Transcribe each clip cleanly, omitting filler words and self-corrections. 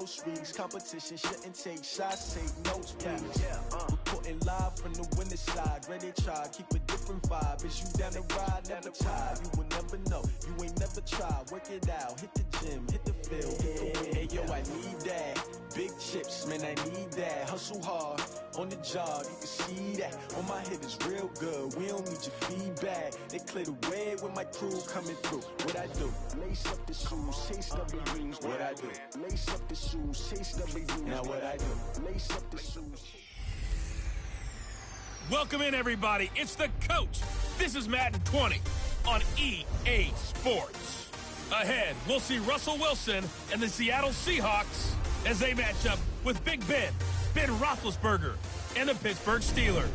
most reads. Competition shouldn't take shots, take notes, please. Reporting live from the winning side. Ready to try, keep a different vibe. Is you down the ride, never tired. You will never know, you ain't never tried. Work it out, hit the gym, hit the field, hit the wind. Hey, yo, I need that. Big chips, man, I need that. Hustle hard, on the job, you can see that. On my head is real good, we don't need your feedback. They clear the way when my crew coming through. What I do? Lace up the shoes, chase W's. What I do? Lace up the shoes, chase W's. Now what I do? Lace up the shoes. Welcome in, everybody. It's the coach. This is Madden 20 on EA Sports. Ahead, we'll see Russell Wilson and the Seattle Seahawks as they match up with Big Ben Roethlisberger, and the Pittsburgh Steelers.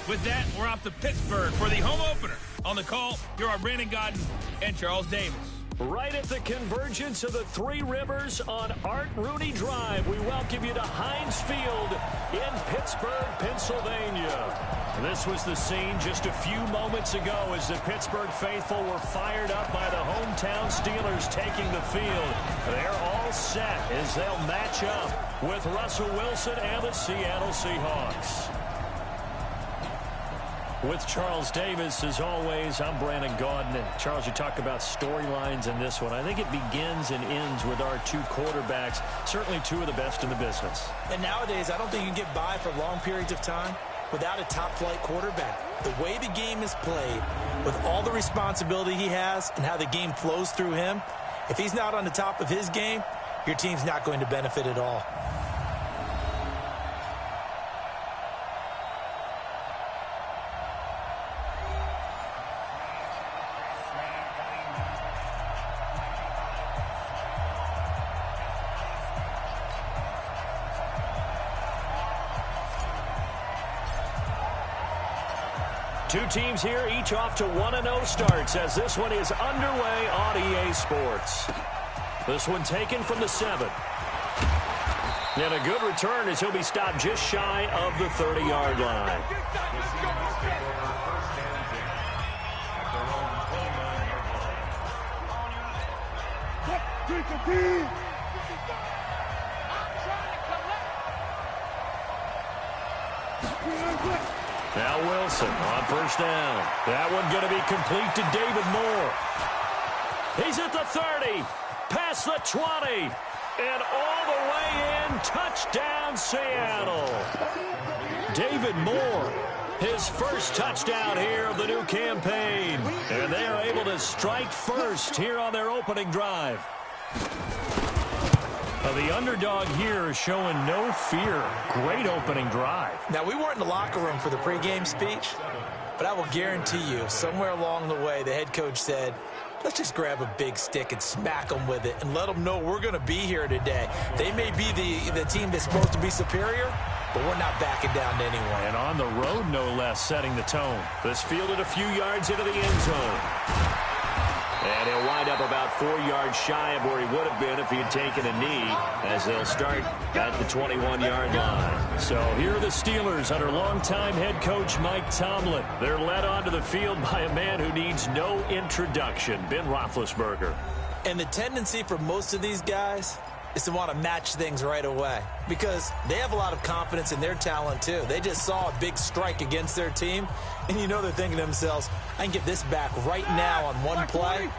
With that, we're off to Pittsburgh for the home opener. On the call, here are Brandon Godden and Charles Davis. Right at the convergence of the Three Rivers on Art Rooney Drive, we welcome you to Heinz Field in Pittsburgh, Pennsylvania. This was the scene just a few moments ago as the Pittsburgh faithful were fired up by the hometown Steelers taking the field. They're all set as they'll match up with Russell Wilson and the Seattle Seahawks. With Charles Davis, as always, I'm Brandon Gaudin. Charles, you talk about storylines in this one. I think it begins and ends with our two quarterbacks, certainly two of the best in the business. And nowadays, I don't think you can get by for long periods of time without a top-flight quarterback. The way the game is played, with all the responsibility he has and how the game flows through him, if he's not on the top of his game, your team's not going to benefit at all. Two teams here, each off to 1-0 starts as this one is underway on EA Sports. This one taken from the 7. And a good return as he'll be stopped just shy of the 30-yard line. Now Wilson on first down. That one going to be complete to David Moore. He's at the 30, past the 20, and all the way in. Touchdown, Seattle. David Moore, his first touchdown here of the new campaign. And they are able to strike first here on their opening drive. The underdog here is showing no fear. Great opening drive. Now, we weren't in the locker room for the pregame speech, but I will guarantee you, somewhere along the way, the head coach said, let's just grab a big stick and smack them with it and let them know we're going to be here today. They may be the team that's supposed to be superior, but we're not backing down to anyone. And on the road, no less, setting the tone. This fielded a few yards into the end zone. And he'll wind up about 4 yards shy of where he would have been if he had taken a knee, as they'll start at the 21-yard line. So here are the Steelers under longtime head coach Mike Tomlin. They're led onto the field by a man who needs no introduction, Ben Roethlisberger. And the tendency for most of these guys is to want to match things right away because they have a lot of confidence in their talent too. They just saw a big strike against their team, and you know they're thinking to themselves, I can get this back right now on one play.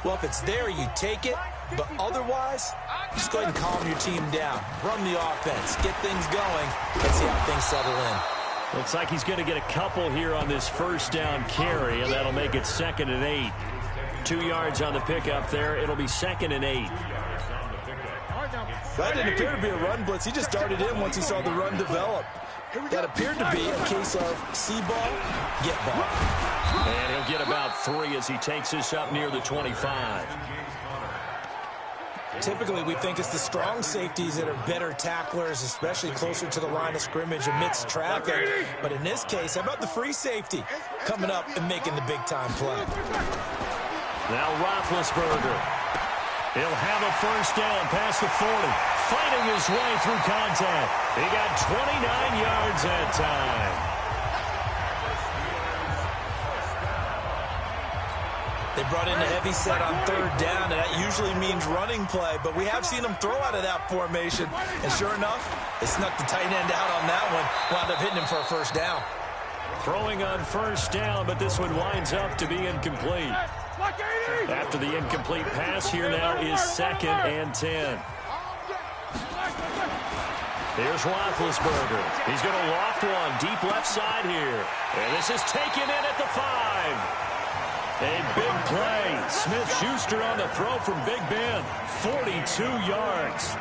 Well, if it's there, you take it, but otherwise, just go ahead and calm your team down. Run the offense, get things going, and see how things settle in. Looks like he's going to get a couple here on this first down carry, and that'll make it 2nd and 8. 2 yards on the pickup there. It'll be 2nd and 8. That didn't appear to be a run blitz. He just darted in once he saw the run develop. That appeared to be a case of see ball, get ball. And he'll get about 3 as he takes this up near the 25. Typically, we think it's the strong safeties that are better tacklers, especially closer to the line of scrimmage amidst traffic. But in this case, how about the free safety coming up and making the big-time play? Now Roethlisberger. He'll have a first down past the 40, fighting his way through contact. He got 29 yards that time. They brought in a heavy set on third down, and that usually means running play, but we have seen them throw out of that formation. And sure enough, they snuck the tight end out on that one, wound up hitting him for a first down. Throwing on first down, but this one winds up to be incomplete. After the incomplete pass, here now is 2nd and 10. Here's Roethlisberger. He's going to loft one deep left side here. And this is taken in at the 5. A big play. Smith-Schuster on the throw from Big Ben. 42 yards.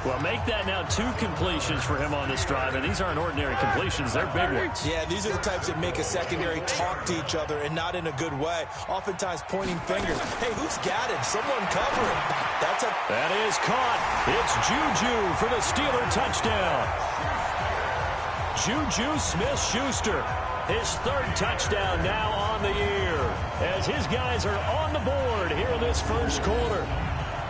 Well, make that now 2 completions for him on this drive, and these aren't ordinary completions. They're big ones. Yeah, these are the types that make a secondary talk to each other, and not in a good way. Oftentimes pointing fingers. Hey, who's got it? Someone cover him. That is caught. It's Juju for the Steeler touchdown. Juju Smith-Schuster, his 3rd touchdown now on the year, as his guys are on the board here in this first quarter.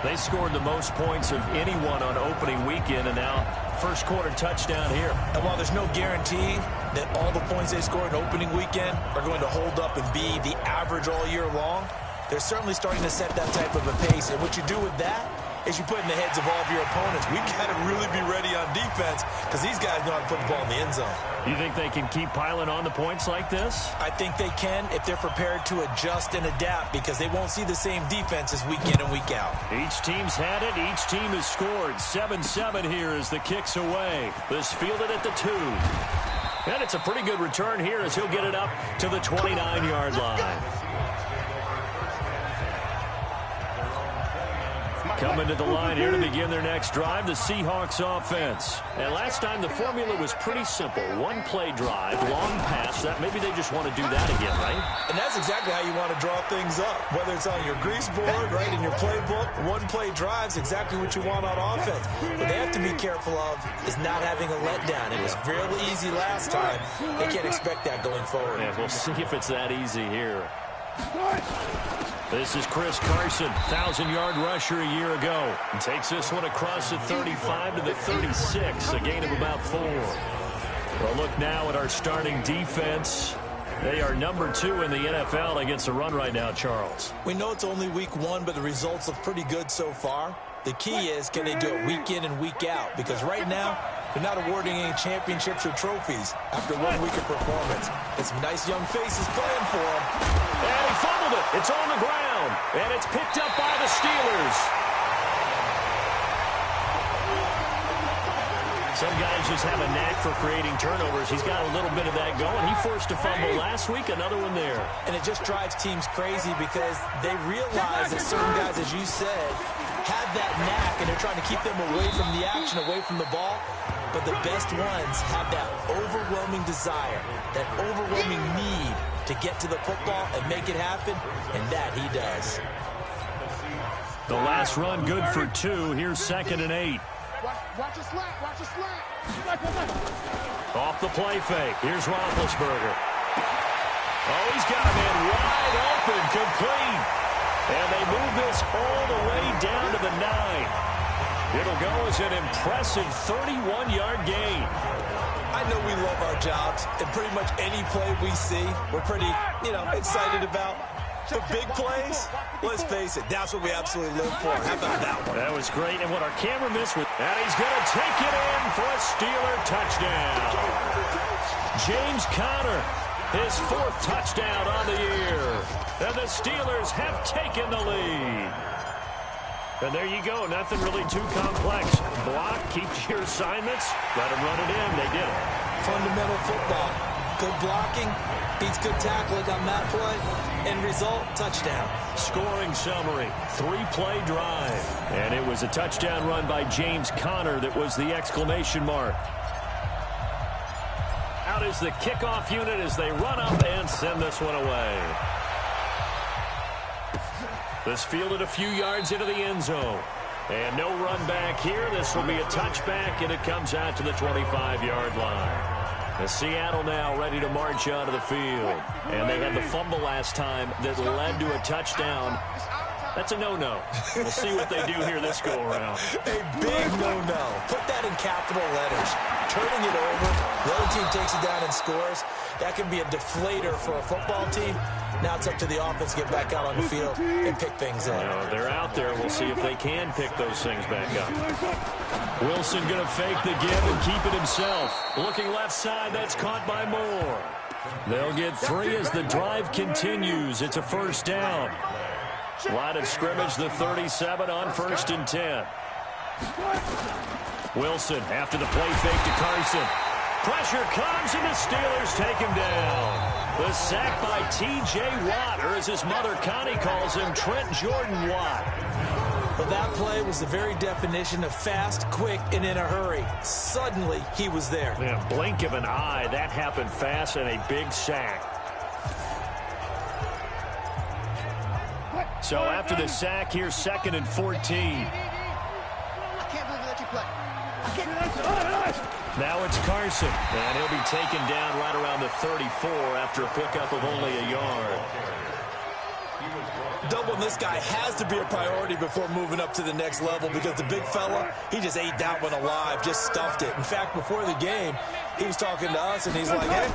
They scored the most points of anyone on opening weekend, and now first quarter touchdown here. And while there's no guarantee that all the points they scored in opening weekend are going to hold up and be the average all year long, they're certainly starting to set that type of a pace. And what you do with that is you put in the heads of all of your opponents. We've got to really be ready on defense because these guys know how to put the ball in the end zone. You think they can keep piling on the points like this? I think they can if they're prepared to adjust and adapt, because they won't see the same defenses week in and week out. Each team's had it. Each team has scored. 7-7 here as the kick's away. This fielded at the 2. And it's a pretty good return here as he'll get it up to the 29-yard line. Coming to the line here to begin their next drive, the Seahawks offense. And last time the formula was pretty simple. 1-play drive, long pass. That maybe they just want to do that again, right? And that's exactly how you want to draw things up. Whether it's on your grease board, right, in your playbook, 1-play drive's exactly what you want on offense. What they have to be careful of is not having a letdown. It was real easy last time. They can't expect that going forward. Yeah, we'll see if it's that easy here. This is Chris Carson, 1,000-yard rusher a year ago. And takes this one across the 35 to the 36, a gain of about 4. Well, look now at our starting defense. They are number 2 in the NFL against the run right now, Charles. We know it's only week 1, but the results look pretty good so far. The key is, can they do it week in and week out? Because right now, they're not awarding any championships or trophies after 1 week of performance. It's some nice young faces playing for them. And he fumbled it. It's on the ground. And it's picked up by the Steelers. Some guys just have a knack for creating turnovers. He's got a little bit of that going. He forced a fumble last week, another one there. And it just drives teams crazy because they realize that certain guys, as you said, have that knack, and they're trying to keep them away from the action, away from the ball. But the best ones have that overwhelming desire, that overwhelming need to get to the football and make it happen, and that he does. The last run good for 2. Here's 2nd and 8. Watch your slant. Watch your slant. Off the play fake. Here's Roethlisberger. Oh, he's got a man wide open, complete. And they move this all the way down to the 9. It'll go as an impressive 31-yard gain. I know we love our jobs, and pretty much any play we see, we're pretty, excited about. But big plays, let's face it, that's what we absolutely live for. How about that one? That was great, and what our camera missed with, and he's going to take it in for a Steeler touchdown. James Conner, his 4th touchdown on the year. And the Steelers have taken the lead. And there you go, nothing really too complex. Block, keep to your assignments, let them run it in. They did it. Fundamental football. Good blocking, beats good tackling on that play. End result, touchdown. Scoring summary, 3-play drive. And it was a touchdown run by James Conner that was the exclamation mark. Out is the kickoff unit as they run up and send this one away. This fielded a few yards into the end zone. And no run back here. This will be a touchback, and it comes out to the 25-yard line. The Seattle now ready to march onto the field. And they had the fumble last time that led to a touchdown. That's a no-no. We'll see what they do here this go-around. A big no-no. Put that in capital letters. Turning it over, the other team takes it down and scores. That can be a deflator for a football team. Now it's up to the offense to get back out on the field and pick things up. They're out there. We'll see if they can pick those things back up. Wilson going to fake the give and keep it himself. Looking left side, that's caught by Moore. They'll get 3 as the drive continues. It's a first down. Line of scrimmage, the 37 on 1st and 10. Wilson after the play fake to Carson. Pressure comes and the Steelers take him down. The sack by T.J. Watt, or as his mother Connie calls him, Trent Jordan Watt. But that play was the very definition of fast, quick, and in a hurry. Suddenly, he was there. Yeah, blink of an eye. That happened fast and a big sack. So after the sack, here's 2nd and 14. I can't believe you let you play. Now it's Carson, and he'll be taken down right around the 34 after a pickup of only a yard. Doubling this guy has to be a priority before moving up to the next level because the big fella, he just ate that one alive, just stuffed it. In fact, before the game, he was talking to us, and he's like, hey,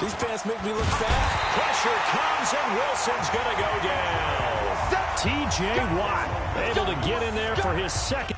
these pants make me look fat. Pressure comes, and Wilson's going to go down. T.J. Watt able to get in there for his second.